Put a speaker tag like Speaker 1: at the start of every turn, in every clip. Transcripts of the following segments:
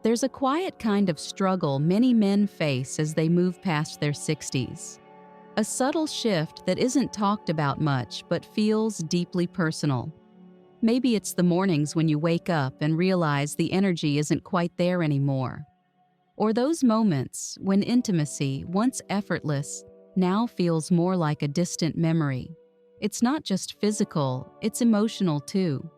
Speaker 1: There's a quiet kind of struggle many men face as they move past their 60s. A subtle shift that isn't talked about much but feels deeply personal. Maybe it's the mornings when you wake up and realize the energy isn't quite there anymore. Or those moments when intimacy, once effortless, now feels more like a distant memory. It's not just physical, it's emotional too.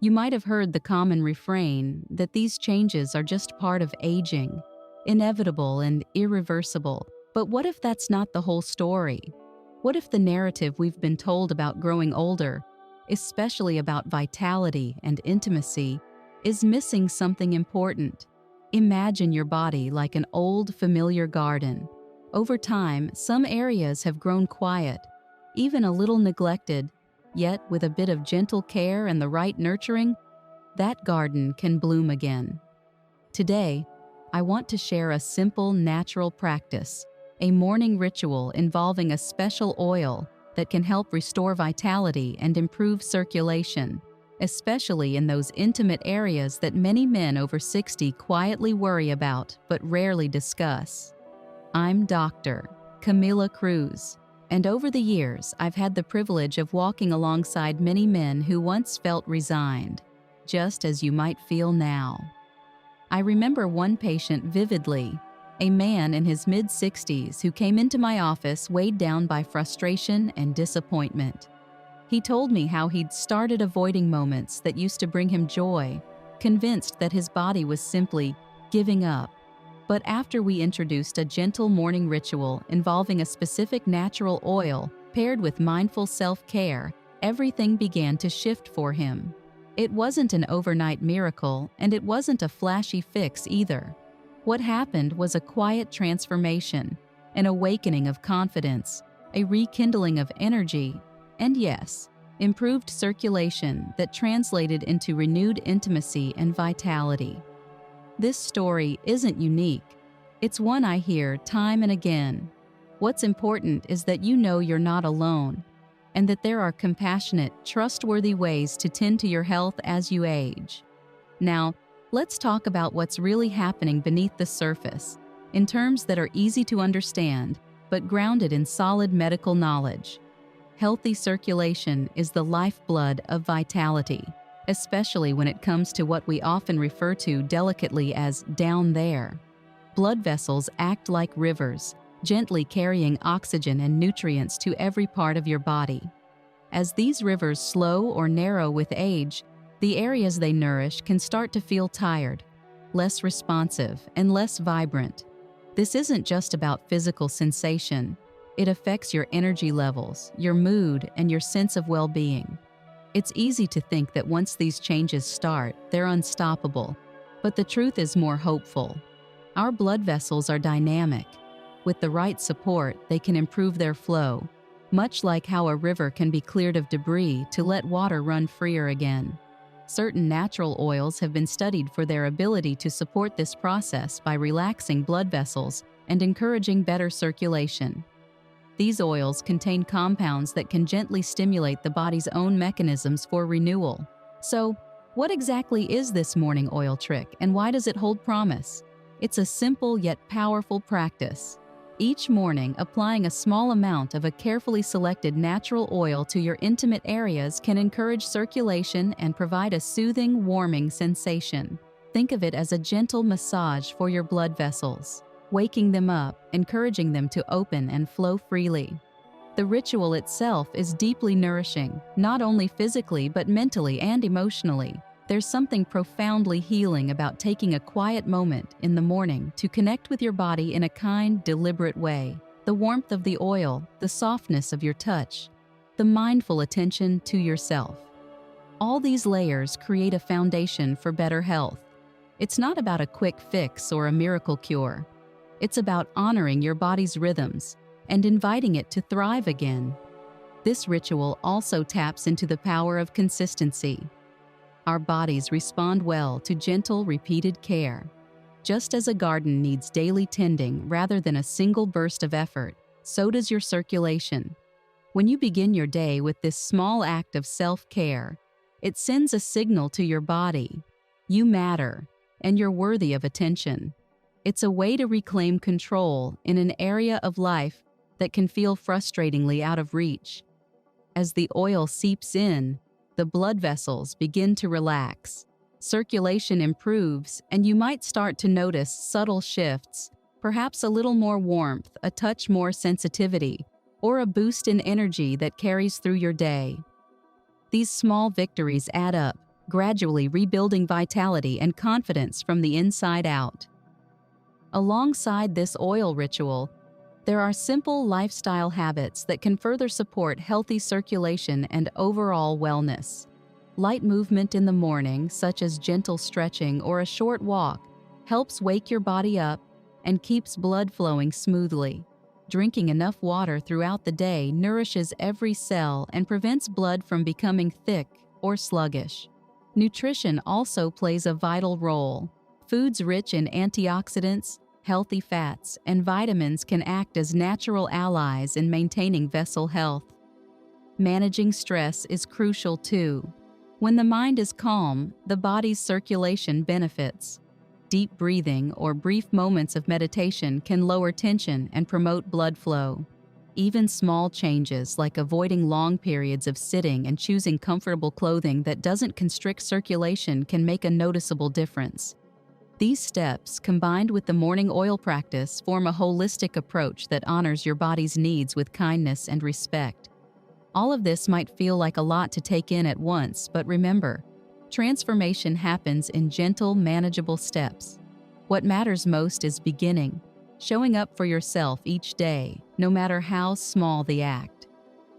Speaker 1: You might have heard the common refrain that these changes are just part of aging, inevitable and irreversible. But what if that's not the whole story? What if the narrative we've been told about growing older, especially about vitality and intimacy, is missing something important? Imagine your body like an old, familiar garden. Over time, some areas have grown quiet, even a little neglected, yet with a bit of gentle care and the right nurturing, that garden can bloom again. Today, I want to share a simple, natural practice, a morning ritual involving a special oil that can help restore vitality and improve circulation, especially in those intimate areas that many men over 60 quietly worry about but rarely discuss. I'm Dr. Camila Cruz, and over the years I've had the privilege of walking alongside many men who once felt resigned, just as you might feel now. I remember one patient vividly, a man in his mid-60s who came into my office weighed down by frustration and disappointment. He told me how he'd started avoiding moments that used to bring him joy, convinced that his body was simply giving up. But after we introduced a gentle morning ritual involving a specific natural oil paired with mindful self-care, everything began to shift for him. It wasn't an overnight miracle, and it wasn't a flashy fix either. What happened was a quiet transformation, an awakening of confidence, a rekindling of energy, and yes, improved circulation that translated into renewed intimacy and vitality. This story isn't unique. It's one I hear time and again. What's important is that you know you're not alone, and that there are compassionate, trustworthy ways to tend to your health as you age. Now, let's talk about what's really happening beneath the surface, in terms that are easy to understand, but grounded in solid medical knowledge. Healthy circulation is the lifeblood of vitality, especially when it comes to what we often refer to delicately as down there. Blood vessels act like rivers, gently carrying oxygen and nutrients to every part of your body. As these rivers slow or narrow with age, the areas they nourish can start to feel tired, less responsive, and less vibrant. This isn't just about physical sensation. It affects your energy levels, your mood, and your sense of well-being. It's easy to think that once these changes start, they're unstoppable, but the truth is more hopeful. Our blood vessels are dynamic. With the right support, they can improve their flow, much like how a river can be cleared of debris to let water run freer again. Certain natural oils have been studied for their ability to support this process by relaxing blood vessels and encouraging better circulation. These oils contain compounds that can gently stimulate the body's own mechanisms for renewal. So, what exactly is this morning oil trick, and why does it hold promise? It's a simple yet powerful practice. Each morning, applying a small amount of a carefully selected natural oil to your intimate areas can encourage circulation and provide a soothing, warming sensation. Think of it as a gentle massage for your blood vessels, waking them up, encouraging them to open and flow freely. The ritual itself is deeply nourishing, not only physically but mentally and emotionally. There's something profoundly healing about taking a quiet moment in the morning to connect with your body in a kind, deliberate way. The warmth of the oil, the softness of your touch, the mindful attention to yourself. All these layers create a foundation for better health. It's not about a quick fix or a miracle cure. It's about honoring your body's rhythms and inviting it to thrive again. This ritual also taps into the power of consistency. Our bodies respond well to gentle, repeated care. Just as a garden needs daily tending rather than a single burst of effort, so does your circulation. When you begin your day with this small act of self-care, it sends a signal to your body. You matter, and you're worthy of attention. It's a way to reclaim control in an area of life that can feel frustratingly out of reach. As the oil seeps in, the blood vessels begin to relax. Circulation improves, and you might start to notice subtle shifts, perhaps a little more warmth, a touch more sensitivity, or a boost in energy that carries through your day. These small victories add up, gradually rebuilding vitality and confidence from the inside out. Alongside this oil ritual, there are simple lifestyle habits that can further support healthy circulation and overall wellness. Light movement in the morning, such as gentle stretching or a short walk, helps wake your body up and keeps blood flowing smoothly. Drinking enough water throughout the day nourishes every cell and prevents blood from becoming thick or sluggish. Nutrition also plays a vital role. Foods rich in antioxidants, healthy fats, and vitamins can act as natural allies in maintaining vessel health. Managing stress is crucial too. When the mind is calm, the body's circulation benefits. Deep breathing or brief moments of meditation can lower tension and promote blood flow. Even small changes like avoiding long periods of sitting and choosing comfortable clothing that doesn't constrict circulation can make a noticeable difference. These steps, combined with the morning oil practice, form a holistic approach that honors your body's needs with kindness and respect. All of this might feel like a lot to take in at once, but remember, transformation happens in gentle, manageable steps. What matters most is beginning, showing up for yourself each day, no matter how small the act.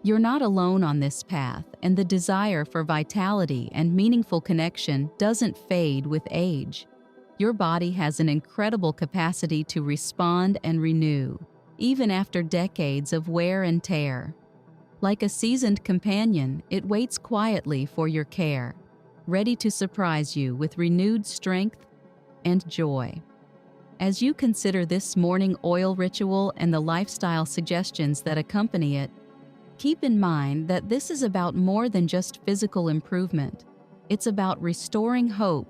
Speaker 1: You're not alone on this path, and the desire for vitality and meaningful connection doesn't fade with age. Your body has an incredible capacity to respond and renew, even after decades of wear and tear. Like a seasoned companion, it waits quietly for your care, ready to surprise you with renewed strength and joy. As you consider this morning oil ritual and the lifestyle suggestions that accompany it, keep in mind that this is about more than just physical improvement. It's about restoring hope,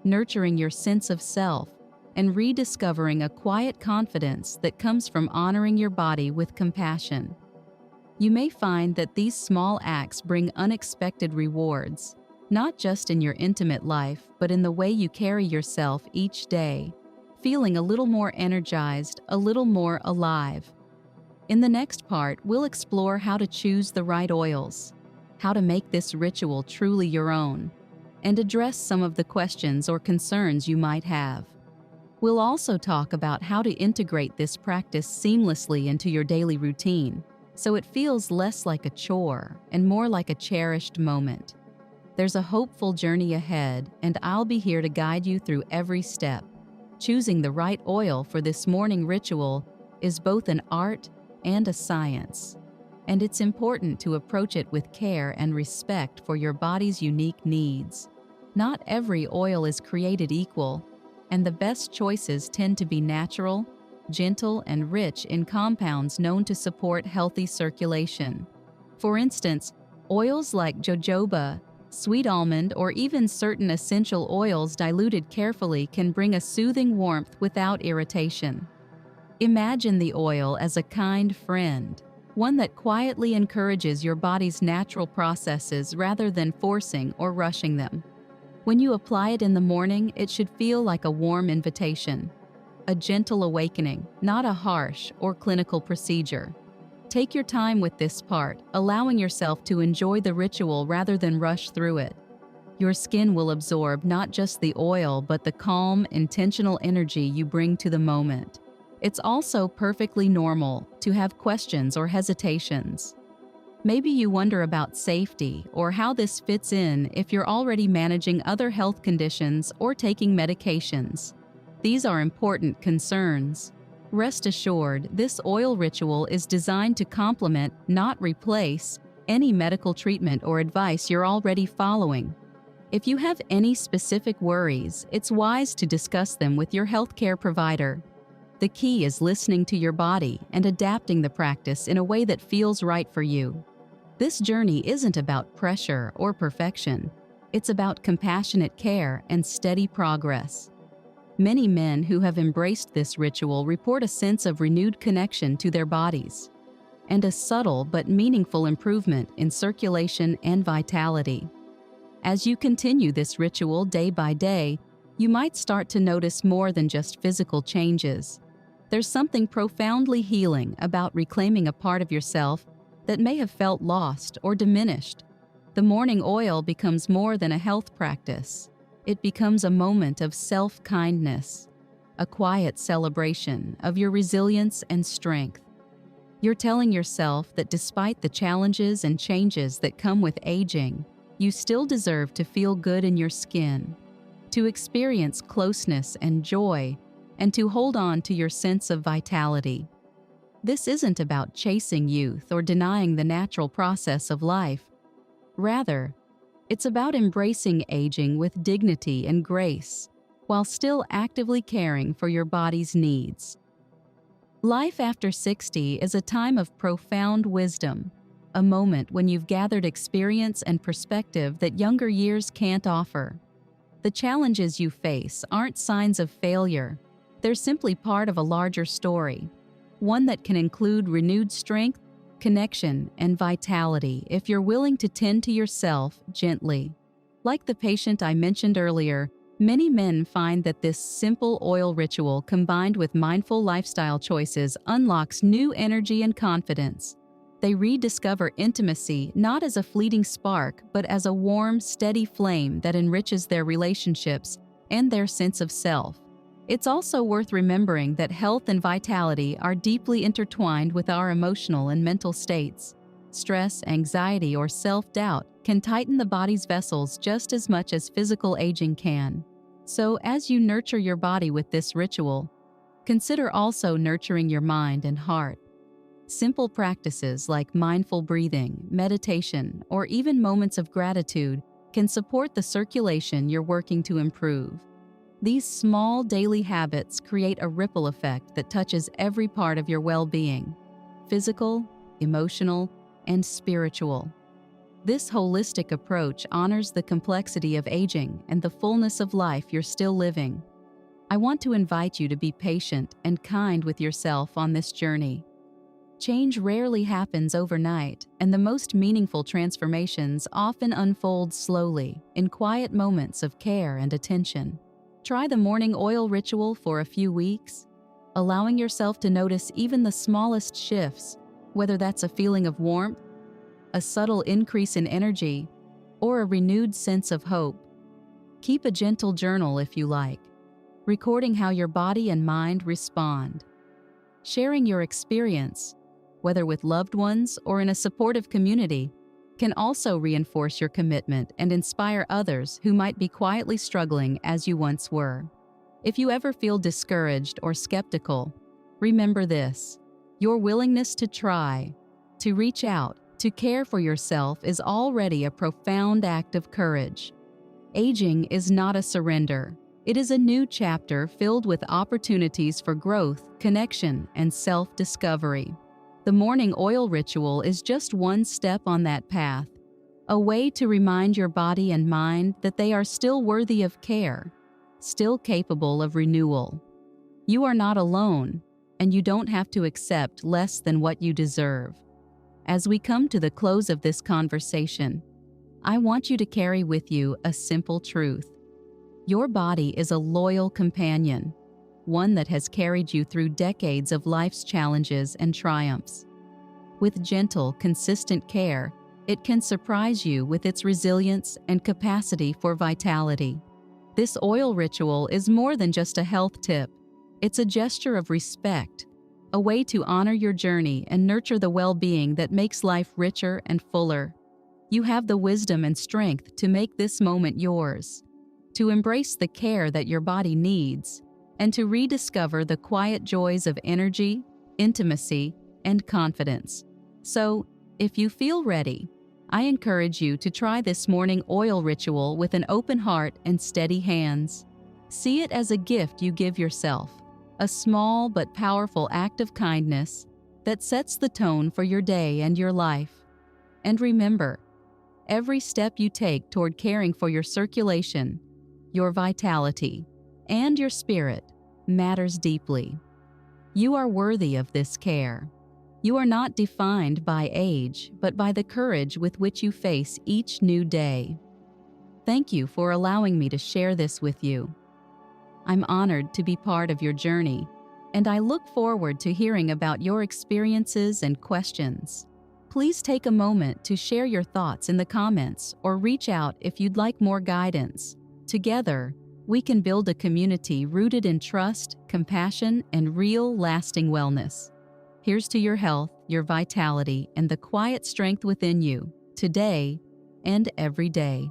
Speaker 1: nurturing your sense of self, and rediscovering a quiet confidence that comes from honoring your body with compassion. You may find that these small acts bring unexpected rewards, not just in your intimate life, but in the way you carry yourself each day, feeling a little more energized, a little more alive. In the next part, we'll explore how to choose the right oils, how to make this ritual truly your own, and address some of the questions or concerns you might have. We'll also talk about how to integrate this practice seamlessly into your daily routine, so it feels less like a chore and more like a cherished moment. There's a hopeful journey ahead, and I'll be here to guide you through every step. Choosing the right oil for this morning ritual is both an art and a science, and it's important to approach it with care and respect for your body's unique needs. Not every oil is created equal, and the best choices tend to be natural, gentle, and rich in compounds known to support healthy circulation. For instance, oils like jojoba, sweet almond, or even certain essential oils diluted carefully can bring a soothing warmth without irritation. Imagine the oil as a kind friend, one that quietly encourages your body's natural processes rather than forcing or rushing them. When you apply it in the morning, it should feel like a warm invitation, a gentle awakening, not a harsh or clinical procedure. Take your time with this part, allowing yourself to enjoy the ritual rather than rush through it. Your skin will absorb not just the oil, but the calm, intentional energy you bring to the moment. It's also perfectly normal to have questions or hesitations. Maybe you wonder about safety or how this fits in if you're already managing other health conditions or taking medications. These are important concerns. Rest assured, this oil ritual is designed to complement, not replace, any medical treatment or advice you're already following. If you have any specific worries, it's wise to discuss them with your healthcare provider. The key is listening to your body and adapting the practice in a way that feels right for you. This journey isn't about pressure or perfection. It's about compassionate care and steady progress. Many men who have embraced this ritual report a sense of renewed connection to their bodies and a subtle but meaningful improvement in circulation and vitality. As you continue this ritual day by day, you might start to notice more than just physical changes. There's something profoundly healing about reclaiming a part of yourself that may have felt lost or diminished. The morning oil becomes more than a health practice. It becomes a moment of self-kindness, a quiet celebration of your resilience and strength. You're telling yourself that despite the challenges and changes that come with aging, you still deserve to feel good in your skin, to experience closeness and joy, and to hold on to your sense of vitality. This isn't about chasing youth or denying the natural process of life. Rather, it's about embracing aging with dignity and grace, while still actively caring for your body's needs. Life after 60 is a time of profound wisdom, a moment when you've gathered experience and perspective that younger years can't offer. The challenges you face aren't signs of failure. They're simply part of a larger story, one that can include renewed strength, connection, and vitality if you're willing to tend to yourself gently. Like the patient I mentioned earlier, many men find that this simple oil ritual combined with mindful lifestyle choices unlocks new energy and confidence. They rediscover intimacy not as a fleeting spark, but as a warm, steady flame that enriches their relationships and their sense of self. It's also worth remembering that health and vitality are deeply intertwined with our emotional and mental states. Stress, anxiety, or self-doubt can tighten the body's vessels just as much as physical aging can. So, as you nurture your body with this ritual, consider also nurturing your mind and heart. Simple practices like mindful breathing, meditation, or even moments of gratitude can support the circulation you're working to improve. These small daily habits create a ripple effect that touches every part of your well-being: physical, emotional, and spiritual. This holistic approach honors the complexity of aging and the fullness of life you're still living. I want to invite you to be patient and kind with yourself on this journey. Change rarely happens overnight, and the most meaningful transformations often unfold slowly, in quiet moments of care and attention. Try the morning oil ritual for a few weeks, allowing yourself to notice even the smallest shifts, whether that's a feeling of warmth, a subtle increase in energy, or a renewed sense of hope. Keep a gentle journal if you like, recording how your body and mind respond. Sharing your experience, whether with loved ones or in a supportive community, can also reinforce your commitment and inspire others who might be quietly struggling as you once were. If you ever feel discouraged or skeptical, remember this: your willingness to try, to reach out, to care for yourself is already a profound act of courage. Aging is not a surrender. It is a new chapter filled with opportunities for growth, connection, and self-discovery. The morning oil ritual is just one step on that path, a way to remind your body and mind that they are still worthy of care, still capable of renewal. You are not alone, and you don't have to accept less than what you deserve. As we come to the close of this conversation, I want you to carry with you a simple truth. Your body is a loyal companion, one that has carried you through decades of life's challenges and triumphs. With gentle, consistent care, it can surprise you with its resilience and capacity for vitality. This oil ritual is more than just a health tip. It's a gesture of respect, a way to honor your journey and nurture the well-being that makes life richer and fuller. You have the wisdom and strength to make this moment yours, to embrace the care that your body needs, and to rediscover the quiet joys of energy, intimacy, and confidence. So, if you feel ready, I encourage you to try this morning oil ritual with an open heart and steady hands. See it as a gift you give yourself, a small but powerful act of kindness that sets the tone for your day and your life. And remember, every step you take toward caring for your circulation, your vitality, and your spirit matters deeply. You are worthy of this care. You are not defined by age, but by the courage with which you face each new day. Thank you for allowing me to share this with you. I'm honored to be part of your journey, and I look forward to hearing about your experiences and questions. Please take a moment to share your thoughts in the comments or reach out if you'd like more guidance. Together, we can build a community rooted in trust, compassion, and real, lasting wellness. Here's to your health, your vitality, and the quiet strength within you, today and every day.